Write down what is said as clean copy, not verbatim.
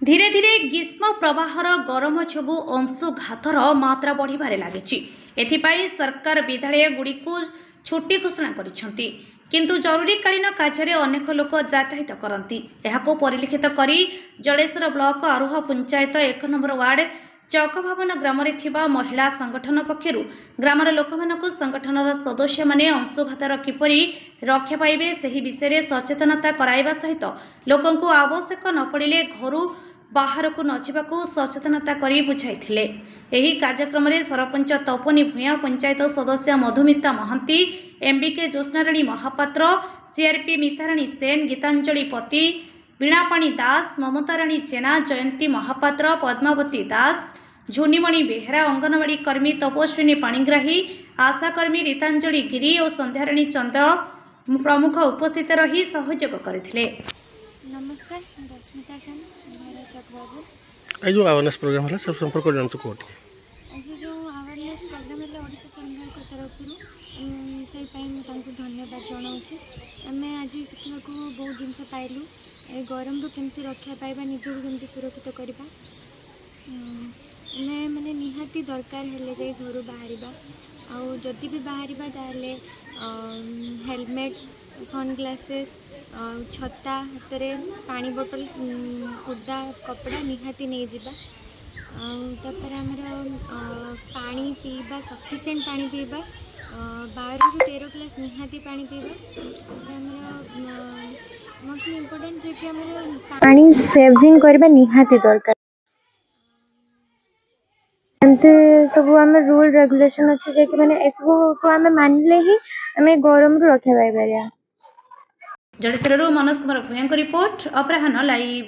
धीरे धीरे ग्रीष्म प्रवाहर गरम जोगु अंशुघातर मात्रा बढ़िबारे लागिछि। एथिपाई सरकार विद्यालय गुड़ी को छुट्टी घोषणा करिसेंती, किंतु जरूरीकालीन कार्य अनेक लोक यातायात करती। एहाको परिलिखित करी Jaleshwar block Aroha panchayat 1 number ward चकभवन ग्राम महिला संगठन पक्षर ग्रामर लोक संगठनर सदस्य माने अंशुघातर किपरि रक्षा पाइबे सही विषय सचेतनता कराइबा सहित लोकंकु आवश्यक न पड़िले घरु बाहर को नजिबाकू सचेतनता करी बुझाइथिले। एही कार्यक्रम में सरपंच तपनी भूया, पंचायत सदस्य मधुमिता महांती, एमबीके ज्योत्स्नाराणी महापात्र, सीआरपी मिताराणी सेन, गीतांजलि पति, वीणापाणी दास, ममताराणी जेना, जयंती महापात्र, पद्मावती दास, झुनीमणि बेहेरा, अंगनवाड़ी कर्मी तपस्विनी पाणिग्राही, आशाकर्मी रीतांजलि गिरी और संध्याराणी चंद्र प्रमुख उपस्थित रही सहयोग करथिले। नमस्कार, रश्मिता सेन, चकबाबू। आज जो अवेयरनेस प्रोग्राम है सब संपर्क जानते कोट आज जो अवेयरनेस प्रोग्राम है ओडिशा सरकार तरफ से धन्यवाद जनाऊँ। आम आज शिखा को बहुत जिनस पाइलु। गरम रू केमती रक्षा पाइबा, निजक केमती सुरक्षित करवा मैंने निहाती दरकार है घर बाहर आदि भी बाहर ताले हेलमेट, सनग्लासेस, छता, हाथ में पानी बोतल, खुदा कपड़ा निहाती नहीं जावा। पानी पीवा, सफिसीयंट पानी पीवा, 12 ରୁ 13 ग्लास निहाती पानी पीवा। मोस्ट इम्पोर्टेंट जे कि पानी सेविंग करबा निहाती दरकार। एमती सब आम रूल रेगुलेशन अच्छे जे कि माने एसबू को आम मानले ही आम गरम रू रक्षा पाइबा। जड़ेश्वर मनोज कुमार भूया रिपोर्ट, अपराह्न लाइव।